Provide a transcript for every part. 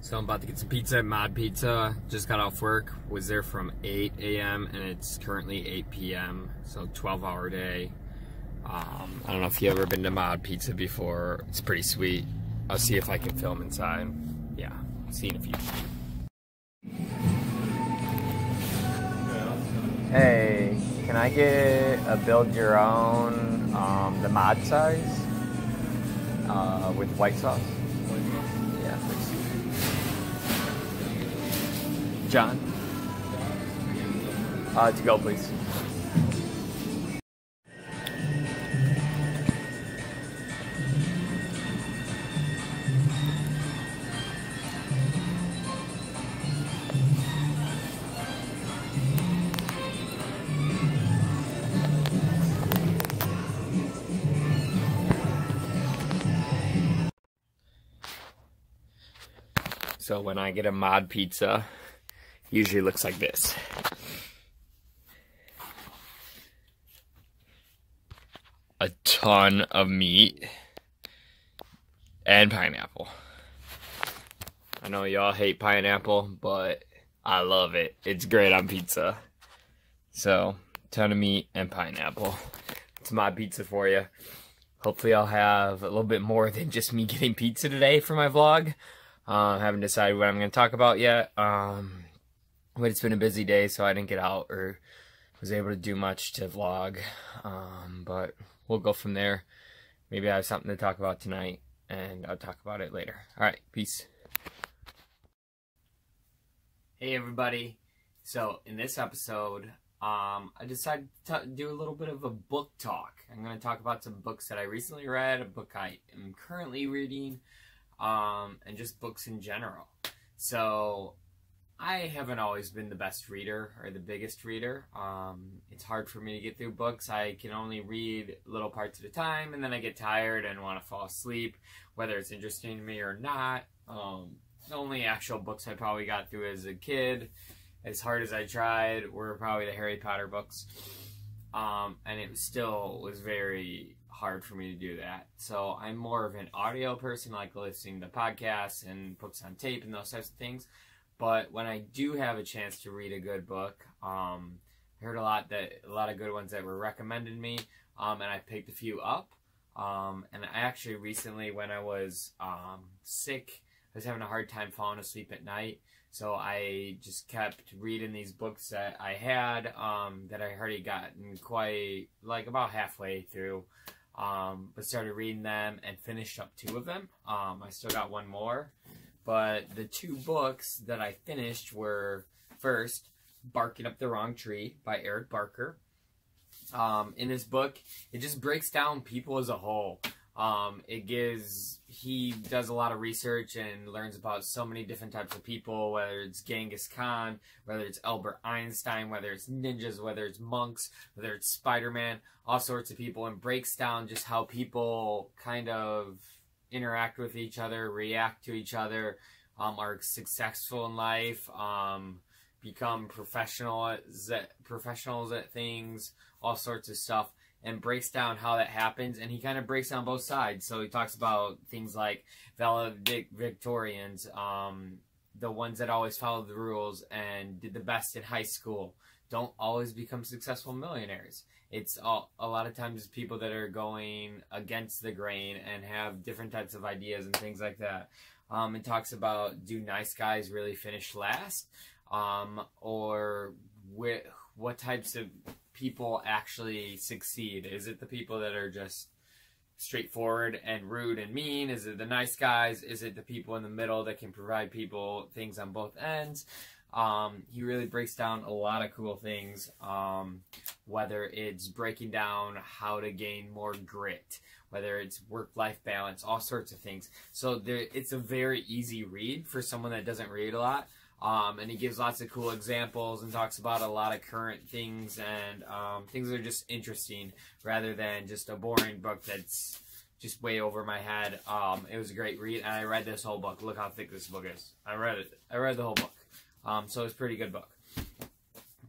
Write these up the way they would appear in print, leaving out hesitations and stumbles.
So I'm about to get some pizza at Mod Pizza. Just got off work, was there from 8 a.m. and it's currently 8 p.m. So 12-hour day. I don't know if you've ever been to Mod Pizza before. It's pretty sweet. I'll see if I can film inside. Yeah, see you in a few. Hey, can I get a build your own, the mod size, with white sauce? Yeah, please. John? To go, please. So when I get a Mod Pizza, usually looks like this. A ton of meat and pineapple. I know y'all hate pineapple, but I love it. It's great on pizza. So, ton of meat and pineapple. It's Mod Pizza for you. Hopefully I'll have a little bit more than just me getting pizza today for my vlog. Haven't decided what I'm going to talk about yet. But it's been a busy day, so I didn't get out or was able to do much to vlog. But we'll go from there. Maybe I have something to talk about tonight, and I'll talk about it later. Alright, peace. Hey everybody. So, in this episode, I decided to do a little bit of a book talk. I'm going to talk about some books that I recently read, a book I am currently reading, and just books in general. So, I haven't always been the best reader or the biggest reader. It's hard for me to get through books. I can only read little parts at a time, and then I get tired and want to fall asleep, whether it's interesting to me or not. The only actual books I probably got through as a kid, as hard as I tried, were probably the Harry Potter books. And it still was very hard for me to do that. So I'm more of an audio person, like listening to podcasts and books on tape and those types of things. But when I do have a chance to read a good book, I heard a lot of good ones that were recommended to me, and I picked a few up. And I actually recently, when I was sick, I was having a hard time falling asleep at night. So I just kept reading these books that I had, that I already gotten quite, like about halfway through. But started reading them and finished up 2 of them. I still got 1 more. But the 2 books that I finished were, first, Barking Up the Wrong Tree by Eric Barker. In this book, it just breaks down people as a whole. He does a lot of research and learns about so many different types of people, whether it's Genghis Khan, whether it's Albert Einstein, whether it's ninjas, whether it's monks, whether it's Spider-Man, all sorts of people, and breaks down just how people kind of interact with each other, react to each other, are successful in life, become professionals at things, all sorts of stuff, and breaks down how that happens. And he kind of breaks down both sides. So he talks about things like valedictorians, the ones that always followed the rules and did the best in high school, don't always become successful millionaires. It's a lot of times people that are going against the grain and have different types of ideas and things like that. It talks about, do nice guys really finish last? Or what types of people actually succeed? Is it the people that are just straightforward and rude and mean? Is it the nice guys? Is it the people in the middle that can provide people things on both ends? He really breaks down a lot of cool things, whether it's breaking down how to gain more grit, whether it's work-life balance, all sorts of things. So it's a very easy read for someone that doesn't read a lot. And he gives lots of cool examples and talks about a lot of current things and things that are just interesting rather than just a boring book that's just way over my head. It was a great read, and I read this whole book. Look how thick this book is. I read it. I read the whole book. So it's a pretty good book.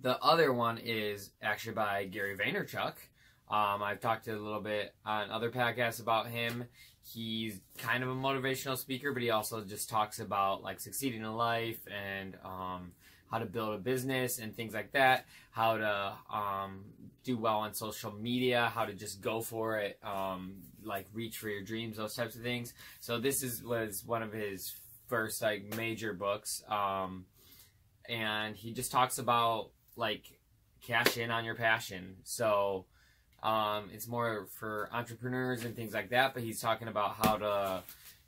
The other one is actually by Gary Vaynerchuk. I've talked a little bit on other podcasts about him. he's kind of a motivational speaker, but he also just talks about like succeeding in life and how to build a business and things like that, how to do well on social media, how to just go for it, like reach for your dreams, those types of things. So this was one of his first like major books, and he just talks about like cash in on your passion. So it's more for entrepreneurs and things like that, but he's talking about how to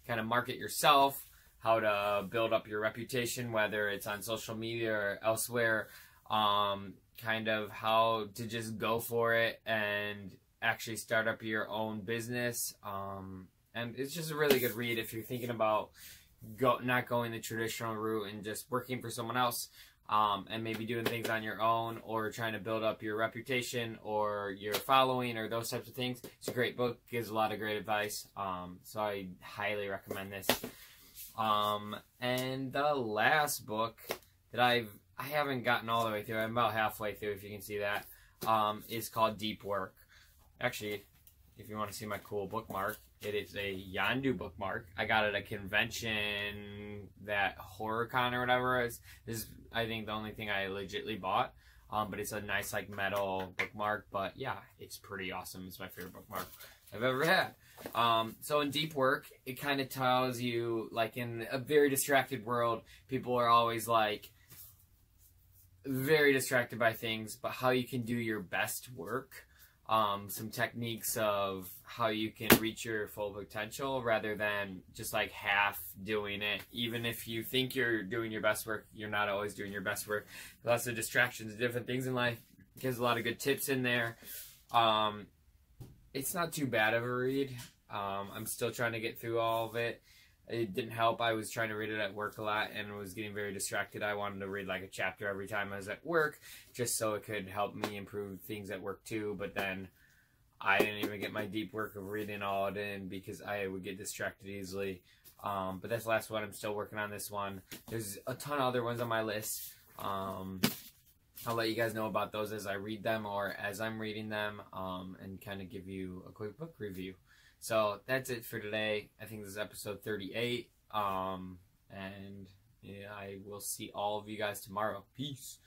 kind of market yourself, how to build up your reputation, whether it's on social media or elsewhere, kind of how to just go for it and actually start up your own business. And it's just a really good read if you're thinking about not going the traditional route and just working for someone else, and maybe doing things on your own, or trying to build up your reputation or your following or those types of things. It's a great book, gives a lot of great advice, so I highly recommend this. And the last book that I haven't gotten all the way through, I'm about halfway through if you can see that, is called Deep Work. Actually, if you want to see my cool bookmark, it is a Yondu bookmark. I got it at a convention, that HorrorCon or whatever. This is, I think, the only thing I legitly bought. But it's a nice like metal bookmark. But yeah, it's pretty awesome. It's my favorite bookmark I've ever had. So in Deep Work, it kind of tells you, like, in a very distracted world, people are always like very distracted by things, but how you can do your best work. Some techniques of how you can reach your full potential rather than just like half doing it. Even if you think you're doing your best work, you're not always doing your best work. Lots of distractions, different things in life. Gives a lot of good tips in there. It's not too bad of a read. I'm still trying to get through all of it. It didn't help. I was trying to read it at work a lot and was getting very distracted. I wanted to read like a chapter every time I was at work, just so it could help me improve things at work too. But then I didn't even get my deep work of reading all it in because I would get distracted easily. But that's the last one. I'm still working on this one. There's a ton of other ones on my list. I'll let you guys know about those as I read them or as I'm reading them, and kind of give you a quick book review. So that's it for today. I think this is episode 38. And yeah, I will see all of you guys tomorrow. Peace.